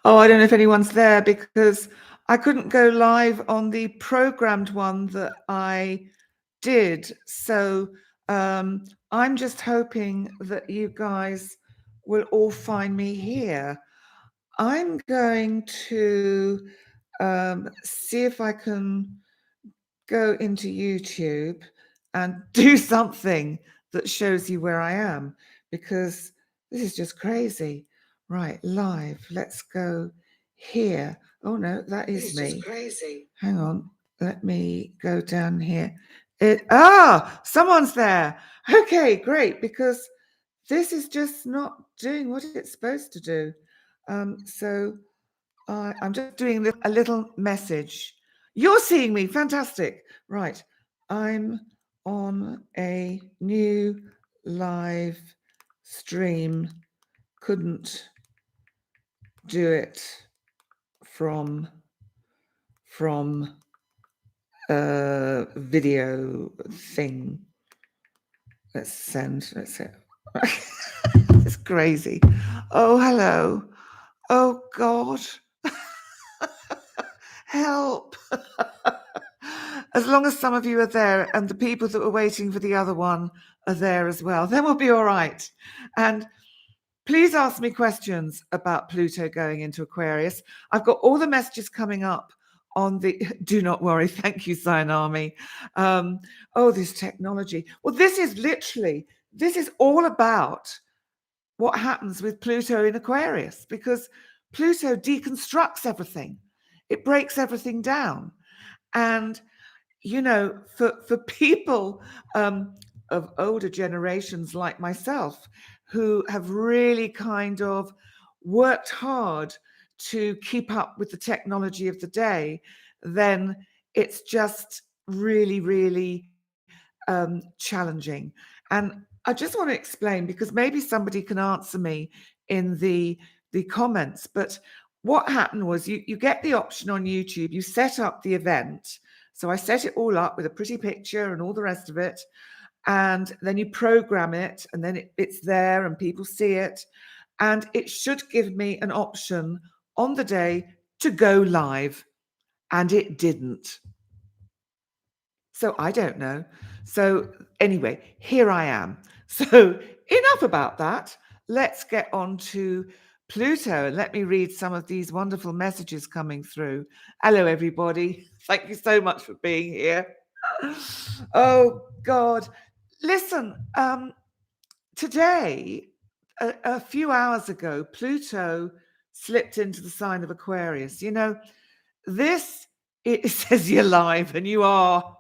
Oh, I don't know if anyone's there because I couldn't go live on the programmed one that I did. So I'm just hoping that you guys will all find me here. I'm going to see if I can go into YouTube and do something that shows you where I am, because this is just crazy. Right, live. Let's go here. Oh no, that is This is me. just crazy. Hang on. Let me go down here. Someone's there. Okay, great, because this is just not doing what it's supposed to do. So I'm just doing a little message. You're seeing me. Fantastic. Right. I'm on a new live stream. Couldn't do it from a video thing. Let's send. Let's see. It's crazy. Oh, hello. Oh, God. Help. As long as some of you are there and the people that were waiting for the other one are there as well, then we'll be all right. And please ask me questions about Pluto going into Aquarius. I've got all the messages coming up on the, do not worry, thank you, Cyanami. This technology. Well, this is all about what happens with Pluto in Aquarius, because Pluto deconstructs everything. It breaks everything down. And for people of older generations like myself, who have really kind of worked hard to keep up with the technology of the day, then it's just really, really challenging. And I just want to explain, because maybe somebody can answer me in the comments, but what happened was you get the option on YouTube, you set up the event. So I set it all up with a pretty picture and all the rest of it. And then you program it, and then it's there and people see it. And it should give me an option on the day to go live. And it didn't. So I don't know. So anyway, here I am. So enough about that. Let's get on to Pluto and let me read some of these wonderful messages coming through. Hello, everybody. Thank you so much for being here. Oh, God. Listen, today, a few hours ago, Pluto slipped into the sign of Aquarius. It says you're live, and you are.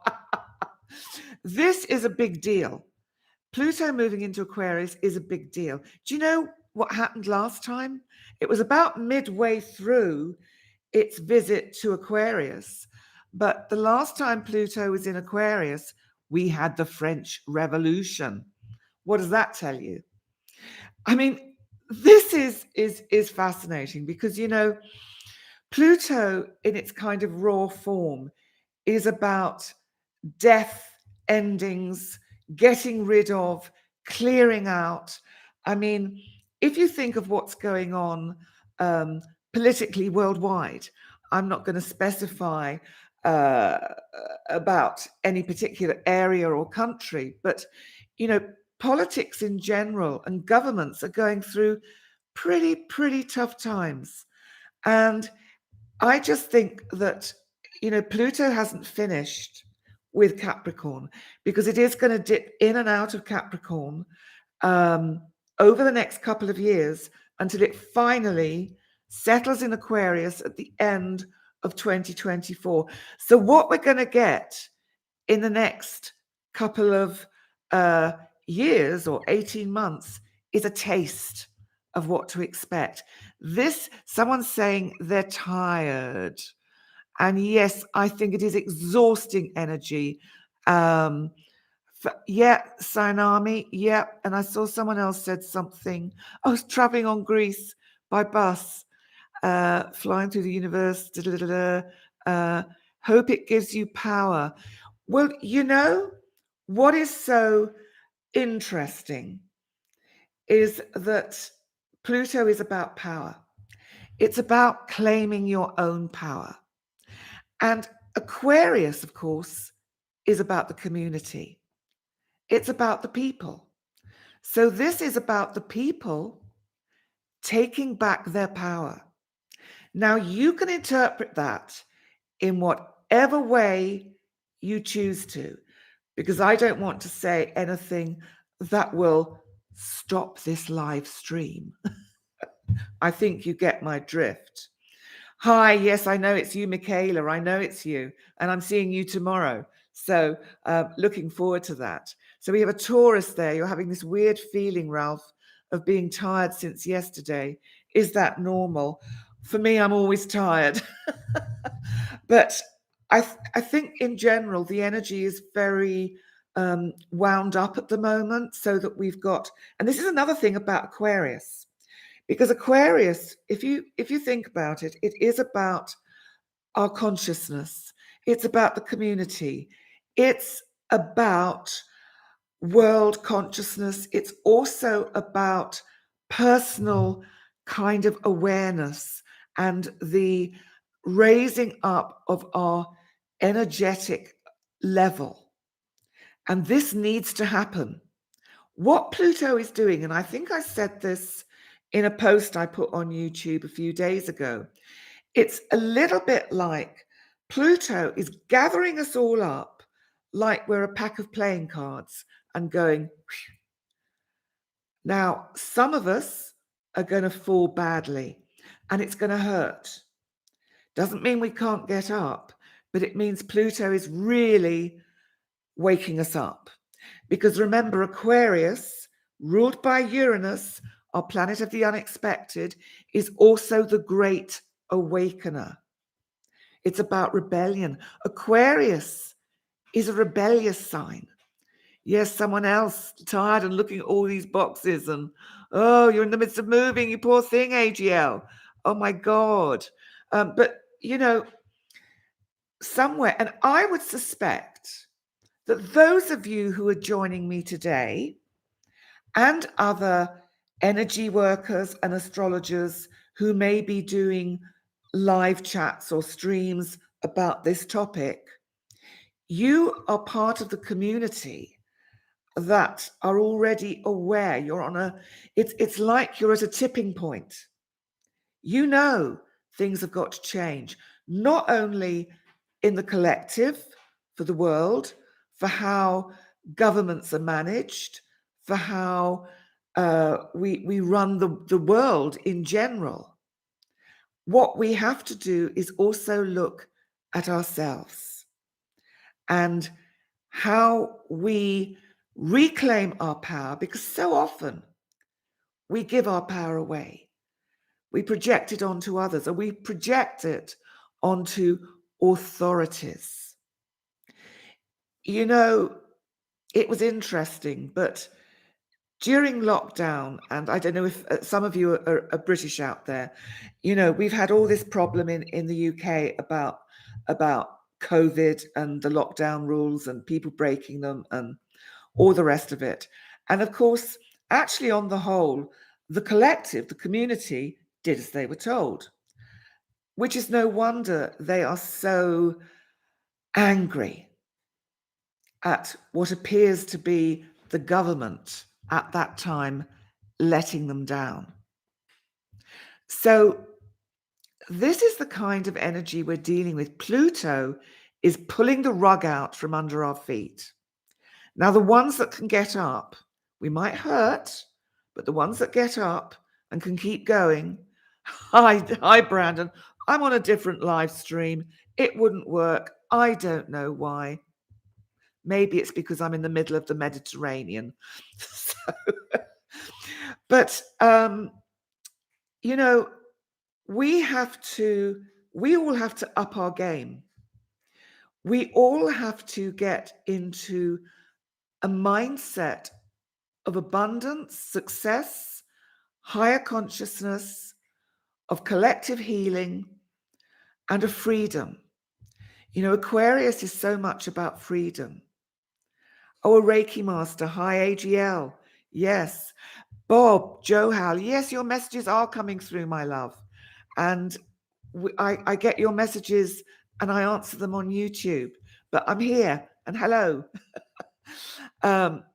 This is a big deal. Pluto moving into Aquarius is a big deal. Do you know what happened last time? It was about midway through its visit to Aquarius. But the last time Pluto was in Aquarius, we had the French Revolution. What does that tell you? I mean, this is fascinating because, Pluto in its kind of raw form is about death, endings, getting rid of, clearing out. I mean, if you think of what's going on politically worldwide, I'm not going to specify about any particular area or country, but, politics in general and governments are going through pretty tough times. And I just think that, Pluto hasn't finished with Capricorn, because it is going to dip in and out of Capricorn over the next couple of years until it finally settles in Aquarius at the end of 2024. So what we're going to get in the next couple of years or 18 months is a taste of what to expect. Someone's saying they're tired. And yes, I think it is exhausting energy. Tsunami, yeah. And I saw someone else said something. I was traveling on Greece by bus, flying through the universe. Hope it gives you power. Well, what is so interesting is that Pluto is about power. It's about claiming your own power. And Aquarius, of course, is about the community. It's about the people. So this is about the people taking back their power. Now, you can interpret that in whatever way you choose to, because I don't want to say anything that will stop this live stream. I think you get my drift. Hi, yes, I know it's you, Michaela. I know it's you, and I'm seeing you tomorrow. So looking forward to that. So we have a Taurus there. You're having this weird feeling, Ralph, of being tired since yesterday. Is that normal? For me, I'm always tired. But I think in general, the energy is very wound up at the moment, so that we've got, and this is another thing about Aquarius, because Aquarius, if you think about it, it is about our consciousness. It's about the community. It's about world consciousness. It's also about personal kind of awareness and the raising up of our energetic level. And this needs to happen. What Pluto is doing, and I think I said this in a post I put on YouTube a few days ago, it's a little bit like Pluto is gathering us all up like we're a pack of playing cards and going, "Phew." Now, some of us are going to fall badly and it's going to hurt. Doesn't mean we can't get up, but it means Pluto is really waking us up. Because remember, Aquarius, ruled by Uranus, our planet of the unexpected, is also the great awakener. It's about rebellion. Aquarius is a rebellious sign. Yes, someone else tired and looking at all these boxes and, oh, you're in the midst of moving, you poor thing, AGL. Oh my God. But, somewhere, and I would suspect that those of you who are joining me today and other energy workers and astrologers who may be doing live chats or streams about this topic, you are part of the community that are already aware. You're on it's like you're at a tipping point. You know things have got to change, not only in the collective, for the world, for how governments are managed, for how we run the world in general. What we have to do is also look at ourselves and how we reclaim our power, because so often we give our power away. We project it onto others, or we project it onto authorities. It was interesting, but during lockdown, and I don't know if some of you are British out there, we've had all this problem in the UK about COVID and the lockdown rules and people breaking them and all the rest of it. And of course, actually, on the whole, the collective, the community, did as they were told, which is no wonder they are so angry at what appears to be the government at that time letting them down. So this is the kind of energy we're dealing with. Pluto is pulling the rug out from under our feet. Now, the ones that can get up, we might hurt, but the ones that get up and can keep going. Hi, Brandon. I'm on a different live stream. It wouldn't work. I don't know why. Maybe it's because I'm in the middle of the Mediterranean. But, we all have to up our game. We all have to get into a mindset of abundance, success, higher consciousness, of collective healing, and of freedom. Aquarius is so much about freedom. Oh, a Reiki master. Hi, AGL. Yes. Bob, Johal. Yes, your messages are coming through, my love. and I get your messages and I answer them on YouTube. But I'm here and hello.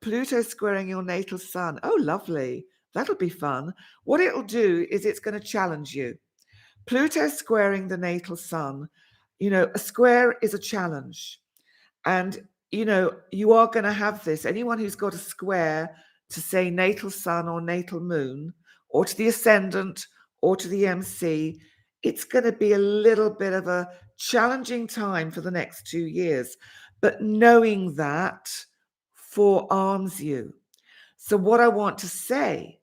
Pluto squaring your natal sun. Oh, lovely. That'll be fun. What it'll do is it's going to challenge you. Pluto squaring the natal sun, a square is a challenge. And, you are going to have this. Anyone who's got a square to, say, natal sun or natal moon, or to the ascendant or to the MC, it's going to be a little bit of a challenging time for the next 2 years. But knowing that forearms you. So what I want to say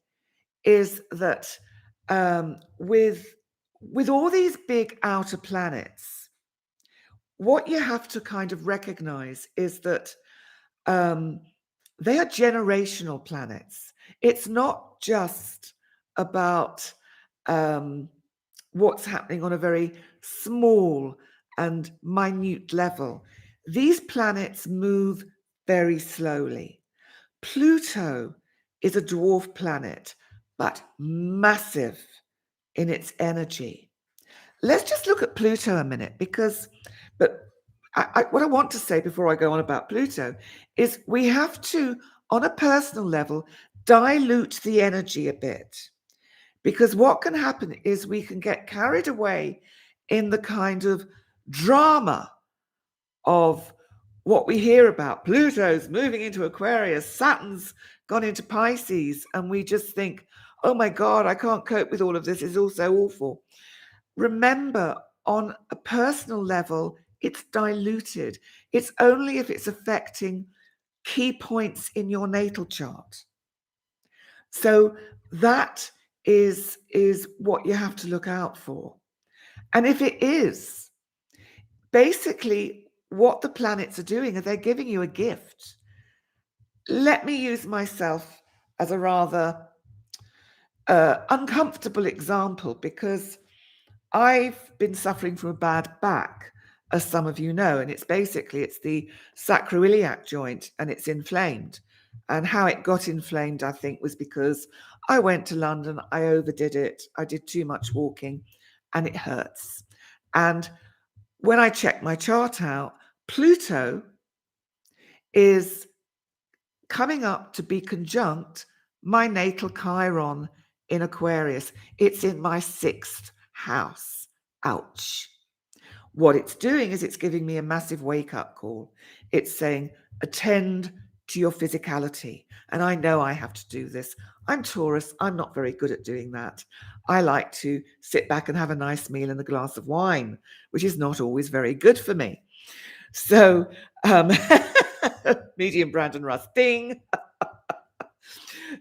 is that with all these big outer planets, what you have to kind of recognize is that they are generational planets. It's not just about what's happening on a very small and minute level. These planets move very slowly. Pluto is a dwarf planet, but massive in its energy. Let's just look at Pluto a minute, what I want to say before I go on about Pluto is we have to, on a personal level, dilute the energy a bit. Because what can happen is we can get carried away in the kind of drama of what we hear about. Pluto's moving into Aquarius, Saturn's gone into Pisces, and we just think, oh my God, I can't cope with all of this. It's all so awful. Remember, on a personal level, it's diluted. It's only if it's affecting key points in your natal chart. So that is what you have to look out for. And if it is, basically what the planets are doing is they're giving you a gift. Let me use myself as a rather uncomfortable example, because I've been suffering from a bad back, as some of you know, and it's the sacroiliac joint, and it's inflamed. And how it got inflamed, I think, was because I went to London, I overdid it, I did too much walking, and it hurts. And when I check my chart out, Pluto is coming up to be conjunct my natal Chiron in Aquarius. It's in my 6th house. Ouch. What it's doing is it's giving me a massive wake-up call. It's saying, attend to your physicality. And I know I have to do this. I'm Taurus. I'm not very good at doing that. I like to sit back and have a nice meal and a glass of wine, which is not always very good for me. So, medium Brandon Russ thing.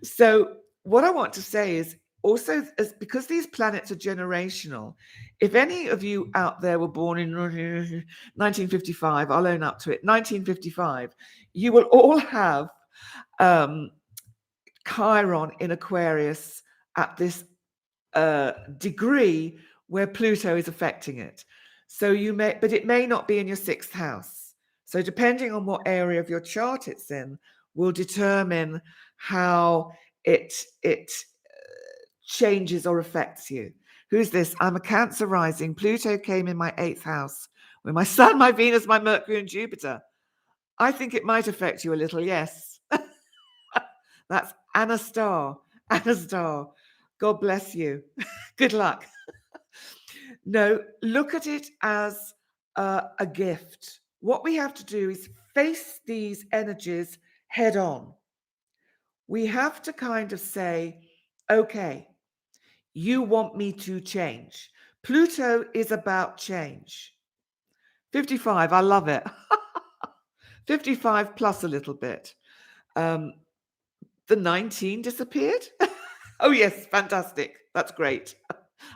So what I want to say is also, because these planets are generational, if any of you out there were born in 1955, I'll own up to it, 1955, you will all have Chiron in Aquarius at this degree where Pluto is affecting it. So but it may not be in your 6th house. So depending on what area of your chart it's in will determine how it changes or affects you. Who's this? I'm a Cancer rising. Pluto came in my 8th house with my Sun, my Venus, my Mercury and Jupiter. I think it might affect you a little, yes. That's Anna Starr. Anna Starr. God bless you. Good luck. No, look at it as a gift. What we have to do is face these energies head on. We have to kind of say, okay, you want me to change. Pluto is about change. 55, I love it. 55 plus a little bit. The 19 disappeared. Oh, yes, fantastic. That's great.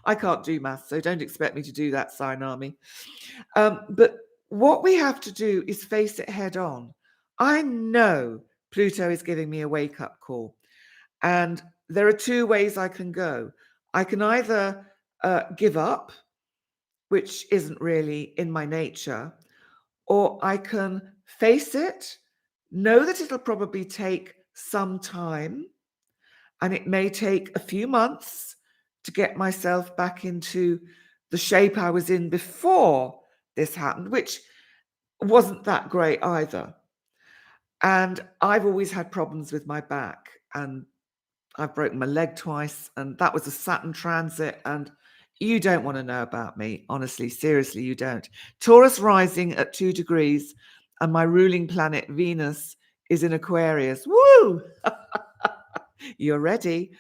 I can't do maths, so don't expect me to do that, Sign Army. But what we have to do is face it head on. I know Pluto is giving me a wake-up call. And there are 2 ways I can go. I can either give up, which isn't really in my nature, or I can face it, know that it'll probably take some time, and it may take a few months to get myself back into the shape I was in before this happened, which wasn't that great either. And I've always had problems with my back, and I've broken my leg twice, and that was a Saturn transit, and you don't want to know about me. Honestly, seriously, you don't. Taurus rising at 2 degrees, and my ruling planet, Venus, is in Aquarius. Woo! You're ready.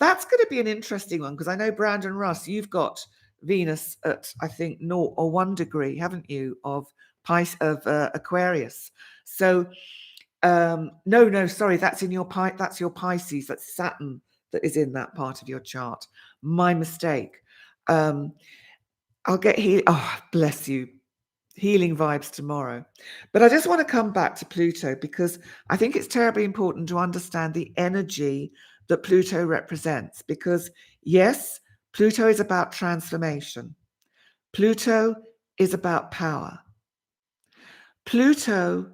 That's going to be an interesting one, because I know, Brandon Russ, you've got Venus at, I think, 0 or 1 degree, haven't you, of Aquarius. So no, sorry, that's in your that's your Pisces. That's Saturn that is in that part of your chart. My mistake. I'll get oh, bless you. Healing vibes tomorrow. But I just want to come back to Pluto, because I think it's terribly important to understand the energy that Pluto represents. Because yes, Pluto is about transformation. Pluto is about power. Pluto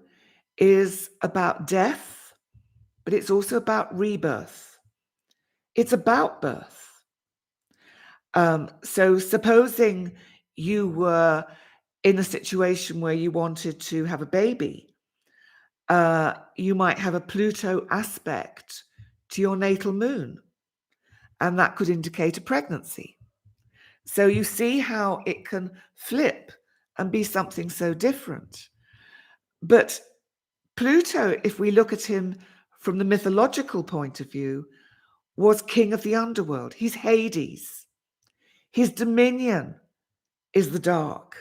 is about death, but it's also about rebirth. It's about birth. So supposing you were in a situation where you wanted to have a baby, you might have a Pluto aspect to your natal moon, and that could indicate a pregnancy. So you see how it can flip and be something so different. But Pluto, if we look at him from the mythological point of view, was king of the underworld. He's Hades. His dominion is the dark,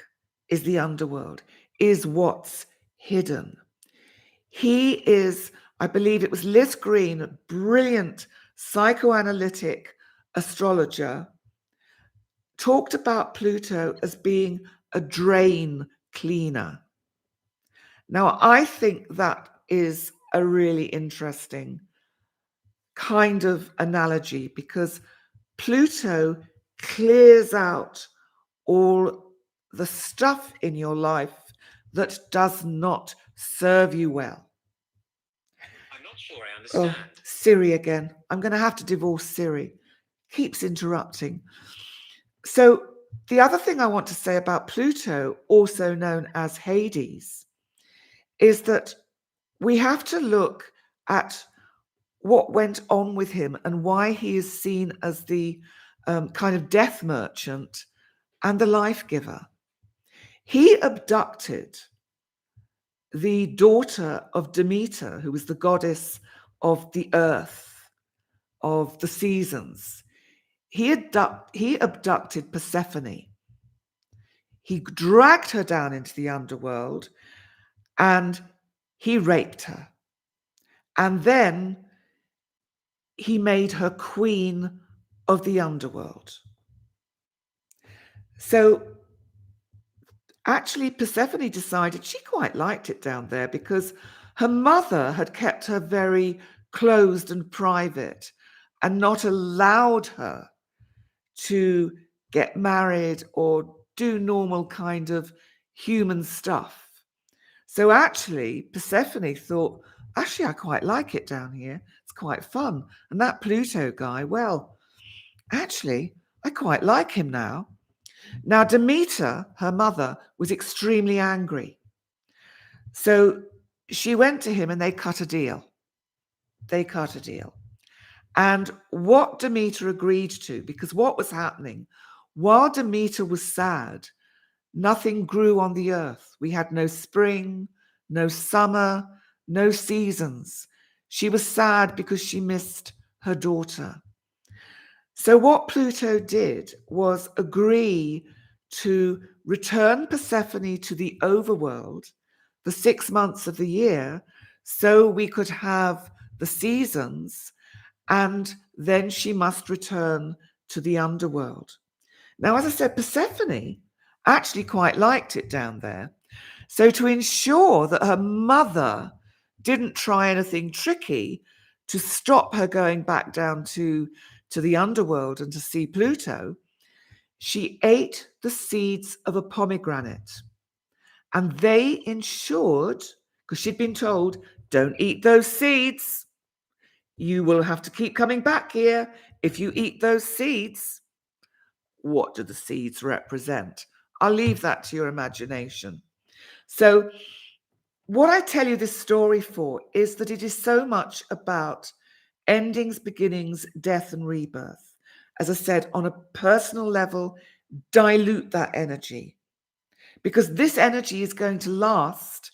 is the underworld, is what's hidden. He is, I believe it was Liz Green, a brilliant psychoanalytic astrologer, talked about Pluto as being a drain cleaner. Now, I think that is a really interesting kind of analogy, because Pluto clears out all the stuff in your life that does not serve you well. I'm not sure I understand. Oh, Siri again. I'm going to have to divorce Siri. Keeps interrupting. So the other thing I want to say about Pluto, also known as Hades, is that we have to look at what went on with him and why he is seen as the kind of death merchant and the life giver. He abducted the daughter of Demeter, who was the goddess of the earth, of the seasons. He abducted Persephone. He dragged her down into the underworld and he raped her. And then he made her queen of the underworld. So actually, Persephone decided she quite liked it down there, because her mother had kept her very closed and private and not allowed her to get married or do normal kind of human stuff. So actually, Persephone thought, actually, I quite like it down here. It's quite fun. And that Pluto guy, well, actually, I quite like him now. Now, Demeter, her mother, was extremely angry. So she went to him and they cut a deal. And what Demeter agreed to, because what was happening, while Demeter was sad, nothing grew on the earth. We had no spring, no summer, no seasons. She was sad because she missed her daughter. So what Pluto did was agree to return Persephone to the overworld the 6 months of the year, so we could have the seasons, and then she must return to the underworld. Now, as I said, Persephone actually quite liked it down there. So to ensure that her mother didn't try anything tricky to stop her going back down to the underworld and to see Pluto, she ate the seeds of a pomegranate. And they ensured, because she'd been told, don't eat those seeds. You will have to keep coming back here if you eat those seeds. what do the seeds represent? I'll leave that to your imagination. So what I tell you this story for is that it is so much about endings, beginnings, death, and rebirth. As I said, on a personal level, dilute that energy, because this energy is going to last.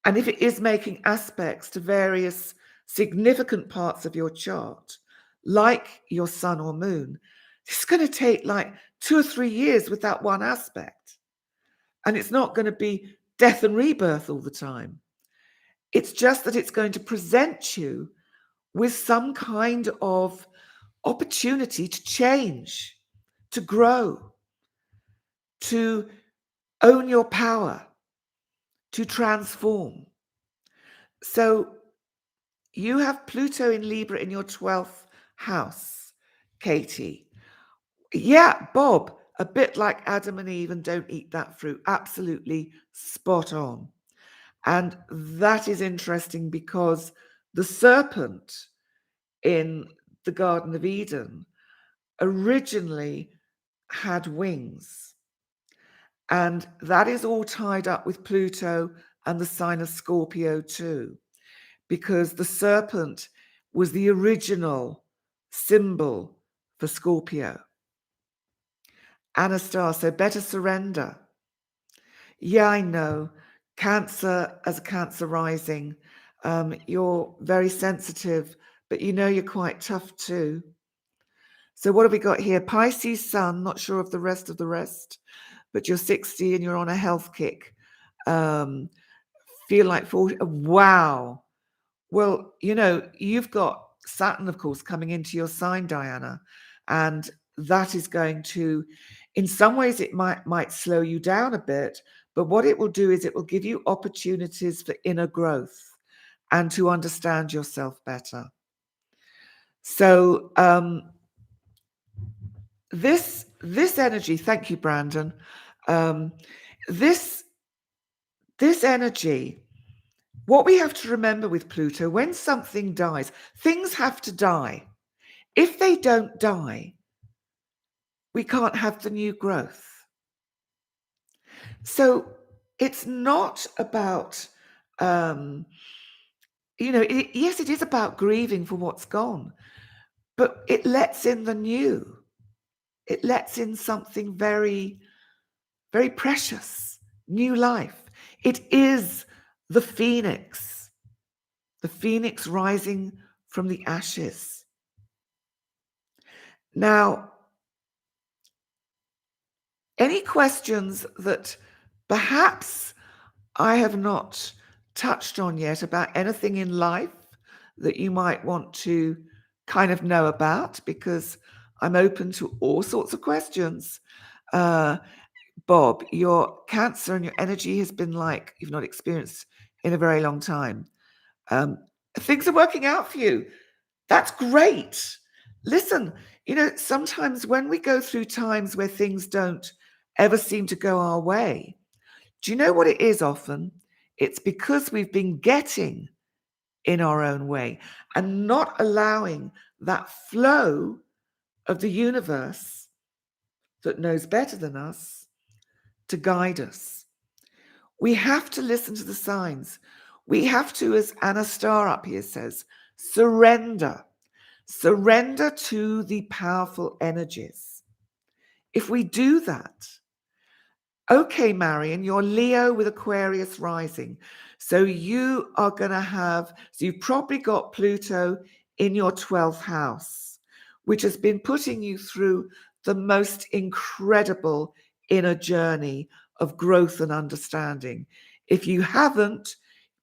And if it is making aspects to various significant parts of your chart, like your sun or moon, it's going to take like 2 or 3 years with that one aspect. And it's not going to be death and rebirth all the time. It's just that it's going to present you with some kind of opportunity to change, to grow, to own your power, to transform. So you have Pluto in Libra in your 12th house, Katie. Yeah, Bob, a bit like Adam and Eve and don't eat that fruit. Absolutely spot on. And that is interesting because the serpent in the Garden of Eden originally had wings. And that is all tied up with Pluto and the sign of Scorpio too, because the serpent was the original symbol for Scorpio. Anastar, so better surrender. Yeah, I know. Cancer, as a Cancer rising, you're very sensitive, but you know you're quite tough too. So what have we got here? Pisces sun, not sure of the rest, but you're 60 and you're on a health kick. Feel like 40. Wow. Well, you know, you've got Saturn, of course, coming into your sign, Diana, and that is going to, in some ways, it might slow you down a bit, but what it will do is it will give you opportunities for inner growth and to understand yourself better. So this energy, thank you, Brandon. This energy, what we have to remember with Pluto, when something dies, things have to die. If they don't die, we can't have the new growth. So it's not about, yes, it is about grieving for what's gone, but it lets in the new. It lets in something very, very precious, new life. It is the phoenix rising from the ashes. Now, any questions that perhaps I have not touched on yet about anything in life that you might want to kind of know about, because I'm open to all sorts of questions. Bob, your Cancer and your energy has been like you've not experienced in a very long time. Things are working out for you. That's great. Listen, sometimes when we go through times where things don't ever seem to go our way, do you know what it is often? It's because we've been getting in our own way and not allowing that flow of the universe that knows better than us to guide us. We have to listen to the signs. We have to, as Anna Starr up here says, surrender. Surrender to the powerful energies. If we do that, okay, Marion, you're Leo with Aquarius rising. So you are going to so you've probably got Pluto in your 12th house, which has been putting you through the most incredible inner journey of growth and understanding. If you haven't,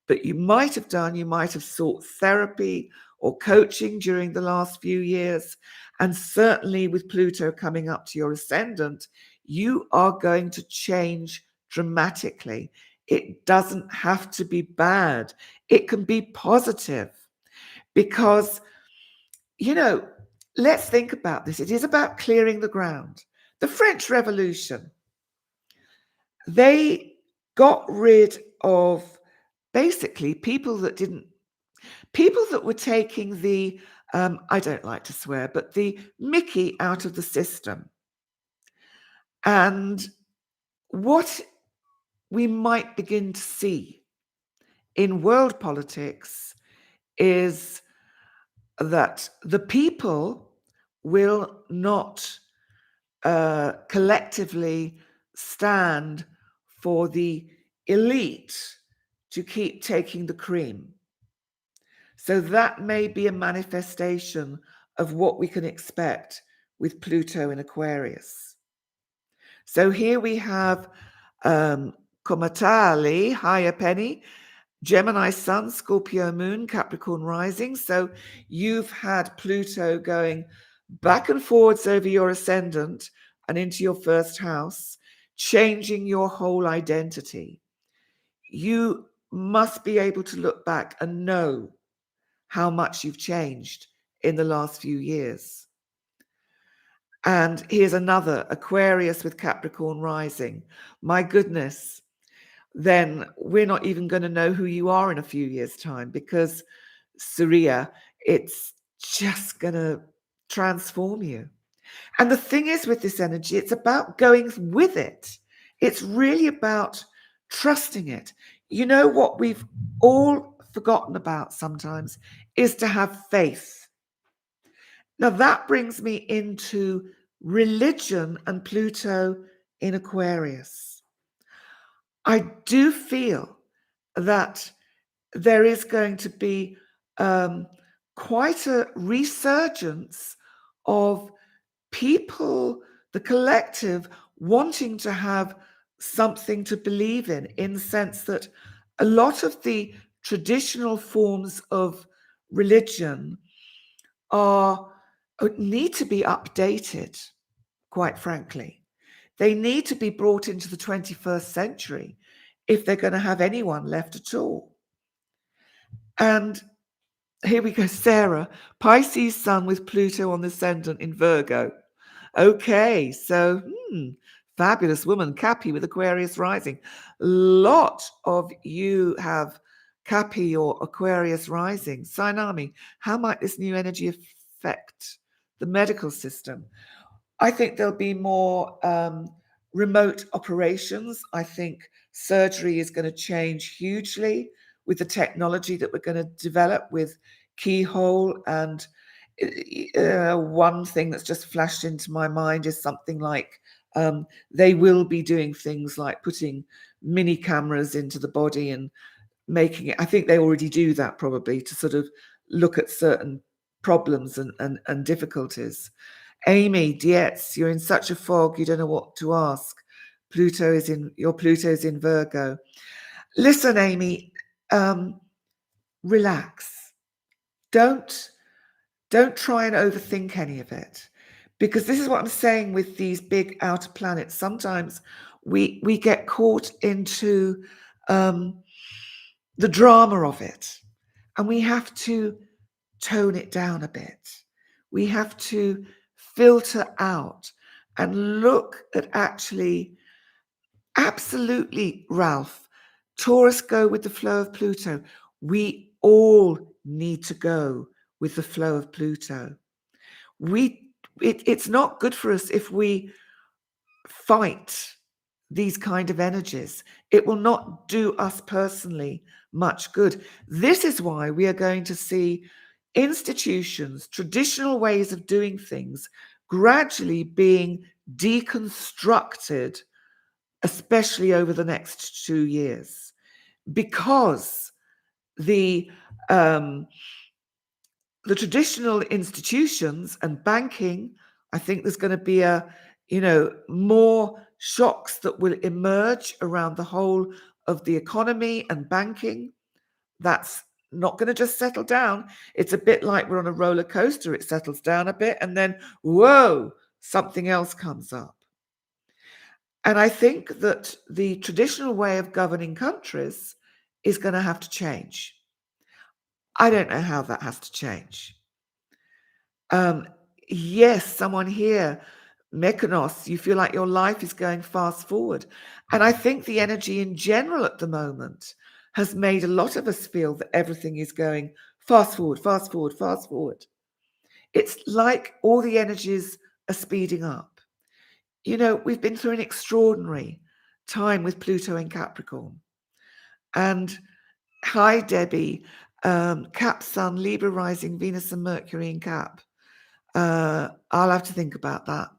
but you might have done, you might have sought therapy or coaching during the last few years. And certainly with Pluto coming up to your ascendant, you are going to change dramatically. It doesn't have to be bad. It can be positive because, let's think about this. It is about clearing the ground. The French Revolution, they got rid of basically people that were taking the, I don't like to swear, but the Mickey out of the system. And what we might begin to see in world politics is that the people will not collectively stand for the elite to keep taking the cream. So that may be a manifestation of what we can expect with Pluto in Aquarius. So here we have Komatali, higher penny, Gemini sun, Scorpio moon, Capricorn rising. So you've had Pluto going back and forwards over your ascendant and into your first house, changing your whole identity. You must be able to look back and know how much you've changed in the last few years. And here's another Aquarius with Capricorn rising. My goodness, then we're not even going to know who you are in a few years' time, because Surya, it's just going to transform you. And the thing is with this energy, it's about going with it. It's really about trusting it. You know what we've all forgotten about sometimes is to have faith. Now that brings me into religion and Pluto in Aquarius. I do feel that there is going to be quite a resurgence of people, the collective, wanting to have something to believe in the sense that a lot of the traditional forms of religion need to be updated, quite frankly. They need to be brought into the 21st century if they're going to have anyone left at all. And here we go, Sarah, Pisces sun with Pluto on the ascendant in Virgo. Okay, so fabulous woman, Cappy with Aquarius rising. Lot of you have Cappy or Aquarius rising. Sainami, how might this new energy affect the medical system? I think there'll be more remote operations. I think surgery is going to change hugely with the technology that we're going to develop with keyhole. And one thing that's just flashed into my mind is something like they will be doing things like putting mini cameras into the body and making it, I think they already do that probably, to sort of look at certain problems and difficulties. Amy, Dietz, you're in such a fog, you don't know what to ask. Pluto's in Virgo. Listen, Amy, relax. Don't try and overthink any of it, because this is what I'm saying with these big outer planets. Sometimes we get caught into the drama of it, and we have to tone it down a bit. We have to filter out and look at actually, absolutely, Ralph, Taurus, go with the flow of Pluto. We all need to go with the flow of Pluto. It's not good for us if we fight these kind of energies. It will not do us personally much good. This is why we are going to see institutions, traditional ways of doing things, gradually being deconstructed, especially over the next 2 years, because the traditional institutions and banking, I think there's going to be more shocks that will emerge around the whole of the economy and banking. That's not going to just settle down. It's a bit like we're on a roller coaster. It settles down a bit and then, whoa, something else comes up. And I think that the traditional way of governing countries is going to have to change. I don't know how that has to change. Yes, someone here, Mykonos, you feel like your life is going fast forward. And I think the energy in general at the moment has made a lot of us feel that everything is going fast forward, fast forward, fast forward. It's like all the energies are speeding up. You know, we've been through an extraordinary time with Pluto in Capricorn. And hi, Debbie, Cap Sun, Libra rising, Venus and Mercury in Cap. I'll have to think about that.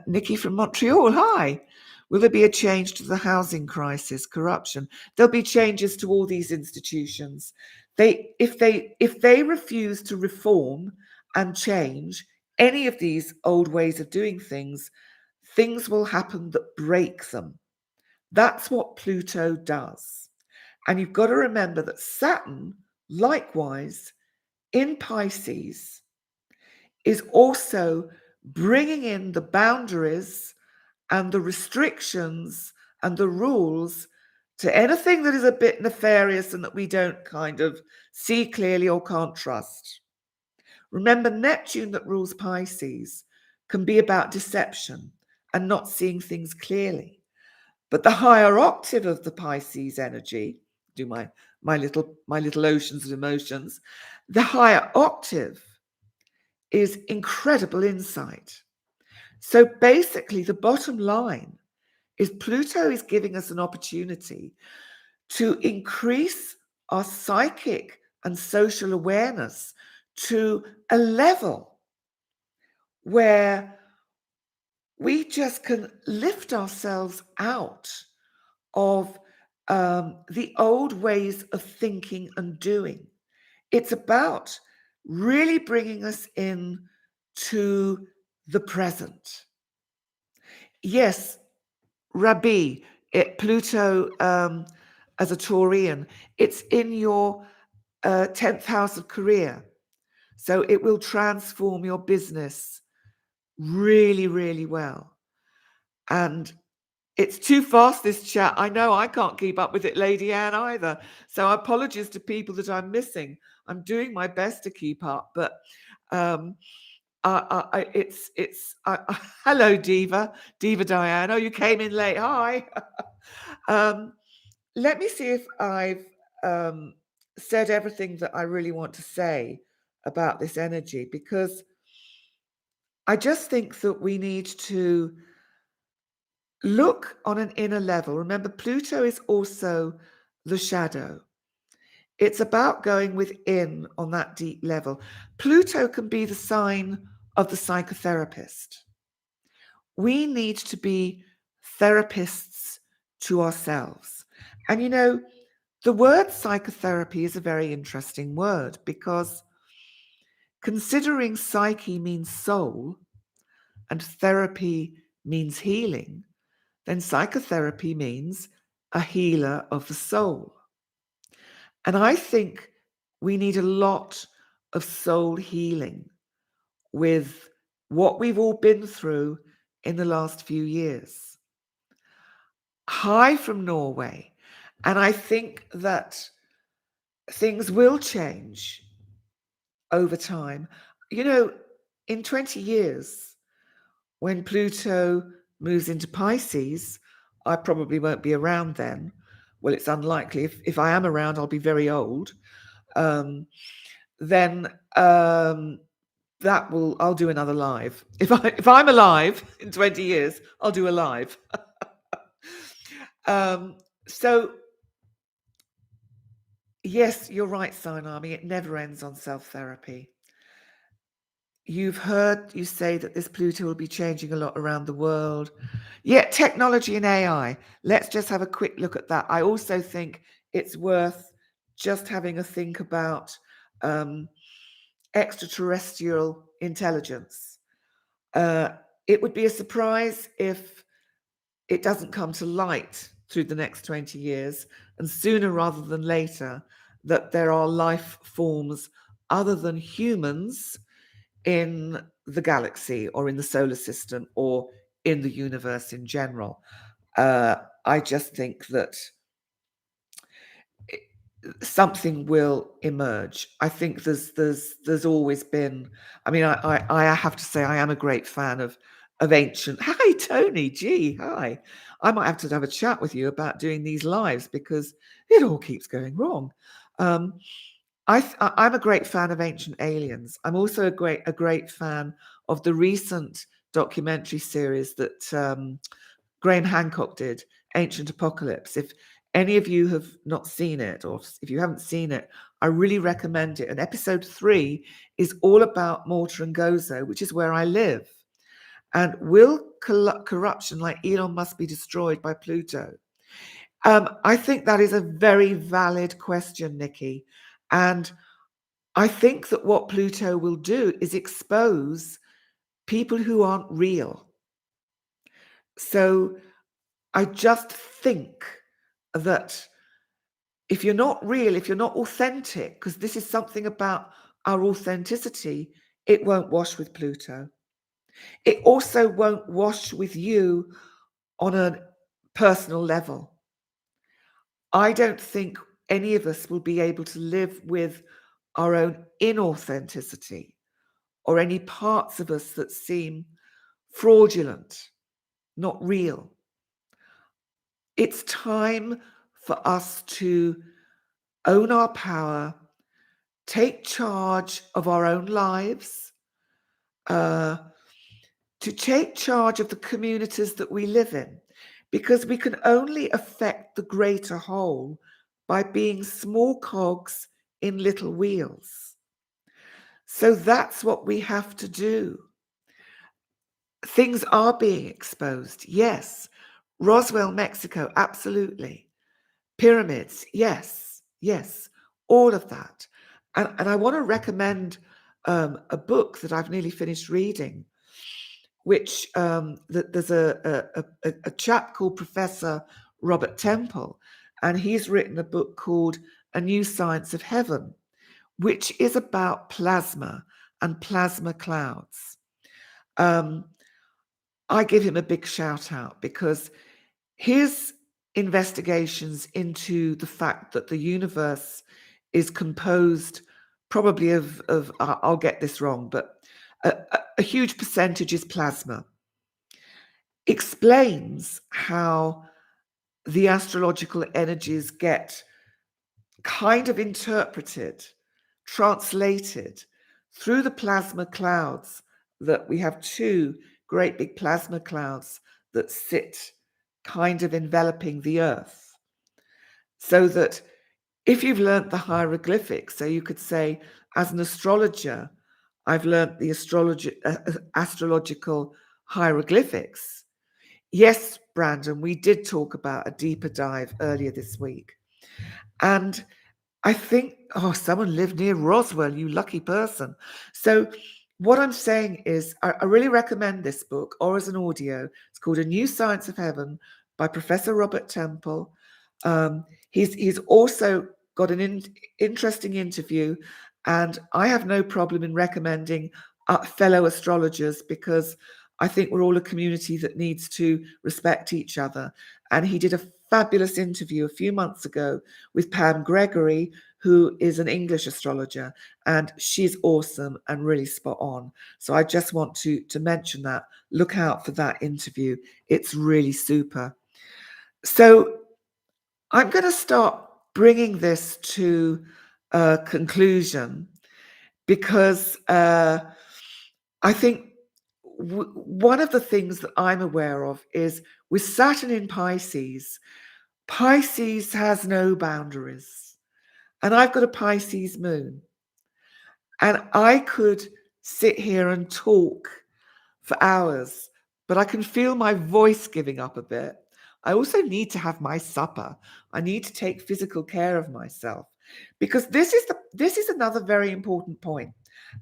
Nikki from Montreal, hi. Will there be a change to the housing crisis, corruption? There'll be changes to all these institutions. If they refuse to reform and change any of these old ways of doing things, things will happen that break them. That's what Pluto does. And you've got to remember that Saturn, likewise, in Pisces, is also bringing in the boundaries and the restrictions and the rules to anything that is a bit nefarious and that we don't kind of see clearly or can't trust. Remember, Neptune that rules Pisces can be about deception and not seeing things clearly. But the higher octave of the Pisces energy, do my little oceans of emotions, the higher octave is incredible insight. So basically, the bottom line is Pluto is giving us an opportunity to increase our psychic and social awareness to a level where we just can lift ourselves out of the old ways of thinking and doing. It's about really bringing us in to the present. Yes, Rabbi, Pluto as a Taurian, it's in your 10th house of career. So it will transform your business really, really well. And it's too fast, this chat. I know I can't keep up with it, Lady Anne, either. So apologies to people that I'm missing. I'm doing my best to keep up, but hello, Diva Diane. Oh, you came in late. Hi. Let me see if I've said everything that I really want to say about this energy, because I just think that we need to look on an inner level. Remember, Pluto is also the shadow. It's about going within on that deep level. Pluto can be the sign of the psychotherapist. We need to be therapists to ourselves. And you know, the word psychotherapy is a very interesting word, because considering psyche means soul and therapy means healing, then psychotherapy means a healer of the soul. And I think we need a lot of soul healing with what we've all been through in the last few years. Hi from Norway. And I think that things will change over time. You know, in 20 years, when Pluto moves into Pisces, I probably won't be around then. Well, it's unlikely. If I am around, I'll be very old. I'll do another live. If I'm alive in 20 years, I'll do a live. So yes, you're right, Sign Army. It never ends on self-therapy. You've heard you say that this Pluto will be changing a lot around the world. Yeah, technology and AI. Let's just have a quick look at that. I also think it's worth just having a think about extraterrestrial intelligence. It would be a surprise if it doesn't come to light through the next 20 years, and sooner rather than later, that there are life forms other than humans in the galaxy or in the solar system or in the universe in general. I just think that something will emerge. I think there's always been. I mean, I have to say I am a great fan of ancient. Hi, Tony. Gee, hi. I might have a chat with you about doing these lives, because it all keeps going wrong. I'm a great fan of ancient aliens. I'm also a great fan of the recent documentary series that Graham Hancock did, Ancient Apocalypse. If any of you have not seen it, or if you haven't seen it, I really recommend it. And episode 3 is all about Malta and Gozo, which is where I live. And will corruption like Elon Musk be destroyed by Pluto? I think that is a very valid question, Nikki. And I think that what Pluto will do is expose people who aren't real. So I just think that if you're not real, if you're not authentic, because this is something about our authenticity, it won't wash with Pluto. It also won't wash with you on a personal level. I don't think any of us will be able to live with our own inauthenticity or any parts of us that seem fraudulent, not real. It's time for us to own our power, take charge of our own lives, to take charge of the communities that we live in, because we can only affect the greater whole by being small cogs in little wheels. So that's what we have to do. Things are being exposed, yes. Roswell, Mexico, absolutely. Pyramids, yes, all of that. And I want to recommend a book that I've nearly finished reading, which there's a chap called Professor Robert Temple, and he's written a book called A New Science of Heaven, which is about plasma and plasma clouds. I give him a big shout out because his investigations into the fact that the universe is composed probably of I'll get this wrong, but a huge percentage is plasma, explains how the astrological energies get kind of interpreted, translated through the plasma clouds, that we have 2 great big plasma clouds that sit kind of enveloping the earth. So that if you've learnt the hieroglyphics, so you could say, as an astrologer, I've learnt the astrological hieroglyphics. Yes, Brandon, we did talk about a deeper dive earlier this week. And I think, someone lived near Roswell, you lucky person. So what I'm saying is I really recommend this book, or as an audio. It's called A New Science of Heaven by Professor Robert Temple. He's also got an interesting interview, and I have no problem in recommending fellow astrologers, because I think we're all a community that needs to respect each other. And he did a fabulous interview a few months ago with Pam Gregory, who is an English astrologer, and she's awesome and really spot on. So I just want to mention that. Look out for that interview. It's really super. So I'm going to start bringing this to a conclusion, because I think one of the things that I'm aware of is with Saturn in Pisces, Pisces has no boundaries. And I've got a Pisces moon. And I could sit here and talk for hours, but I can feel my voice giving up a bit. I also need to have my supper. I need to take physical care of myself, because this is another very important point.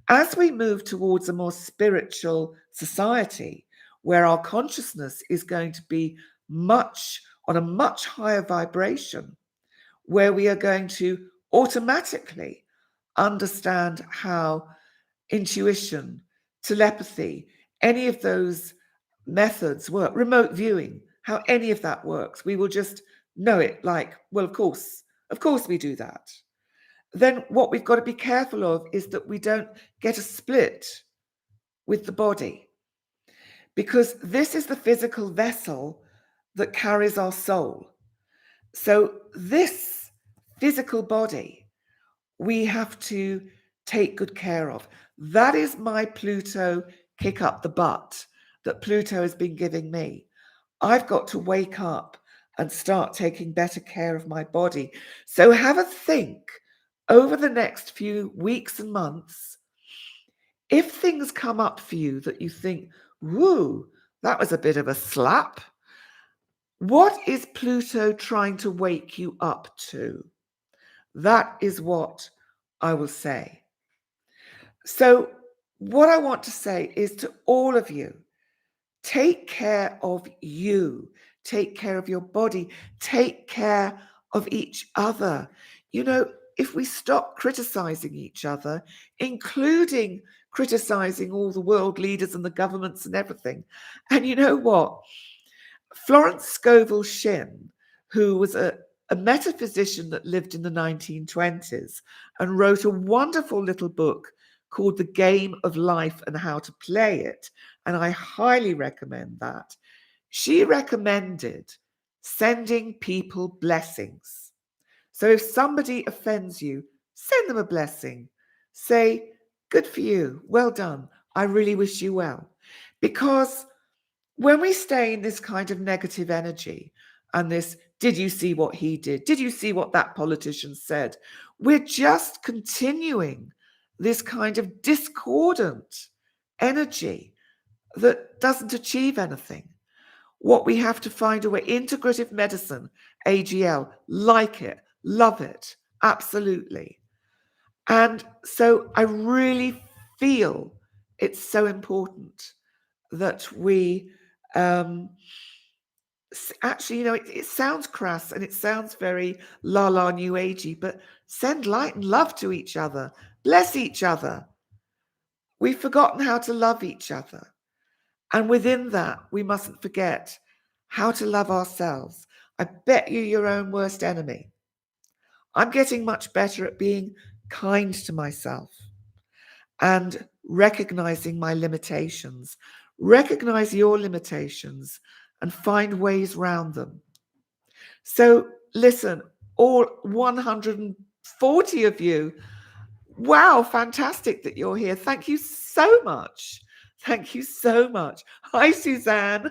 As we move towards a more spiritual society, where our consciousness is going to be on a much higher vibration, where we are going to automatically understand how intuition, telepathy, any of those methods work, remote viewing, how any of that works. We will just know it like, well, of course we do that. Then what we've got to be careful of is that we don't get a split with the body, because this is the physical vessel that carries our soul. So this physical body, we have to take good care of. That is my Pluto kick up the butt. that Pluto has been giving me. I've got to wake up and start taking better care of my body. So have a think over the next few weeks and months. If things come up for you that you think, woo, that was a bit of a slap, what is Pluto trying to wake you up to? That is what I will say. So what I want to say is to all of you, take care of you, take care of your body, take care of each other. You know, if we stop criticizing each other, including criticizing all the world leaders and the governments and everything. And you know what? Florence Scovel Shinn, who was a metaphysician that lived in the 1920s and wrote a wonderful little book called The Game of Life and How to Play It, and I highly recommend that. She recommended sending people blessings. So if somebody offends you, send them a blessing. Say, good for you, well done, I really wish you well. Because when we stay in this kind of negative energy and this, did you see what he did? Did you see what that politician said? We're just continuing this kind of discordant energy that doesn't achieve anything. What we have to find a way, integrative medicine, AGL, like it, love it, absolutely. And so I really feel it's so important that we actually, you know, it sounds crass and it sounds very la new agey, but send light and love to each other, bless each other. We've forgotten how to love each other, and within that we mustn't forget how to love ourselves. I bet you're your own worst enemy. I'm getting much better at being kind to myself and recognizing my limitations. Recognize your limitations and find ways round them. So listen, all 140 of you, wow, fantastic that you're here. Thank you so much. Thank you so much. Hi, Suzanne.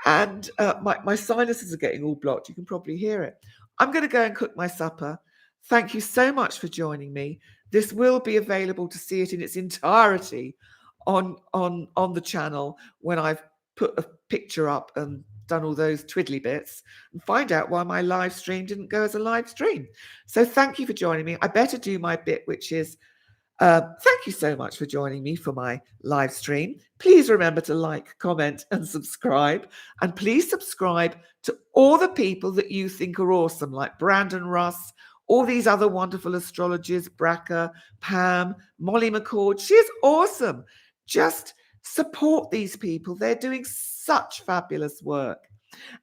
And my sinuses are getting all blocked. You can probably hear it. I'm going to go and cook my supper. Thank you so much for joining me. This will be available to see it in its entirety on the channel when I've put a picture up and done all those twiddly bits, and find out why my live stream didn't go as a live stream. So thank you for joining me. I better do my bit, which is thank you so much for joining me for my live stream. Please remember to like, comment, and subscribe. And please subscribe to all the people that you think are awesome, like Brandon Russ, all these other wonderful astrologers, Braca, Pam, Molly McCord. She's awesome. Just support these people. They're doing such fabulous work.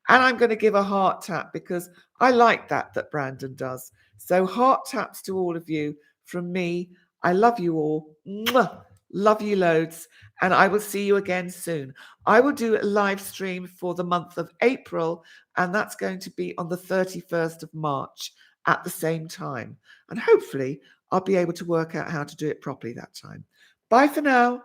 And I'm going to give a heart tap because I like that Brandon does. So heart taps to all of you from me. I love you all. Mwah! Love you loads. And I will see you again soon. I will do a live stream for the month of April, and that's going to be on the 31st of March at the same time. And hopefully I'll be able to work out how to do it properly that time. Bye for now.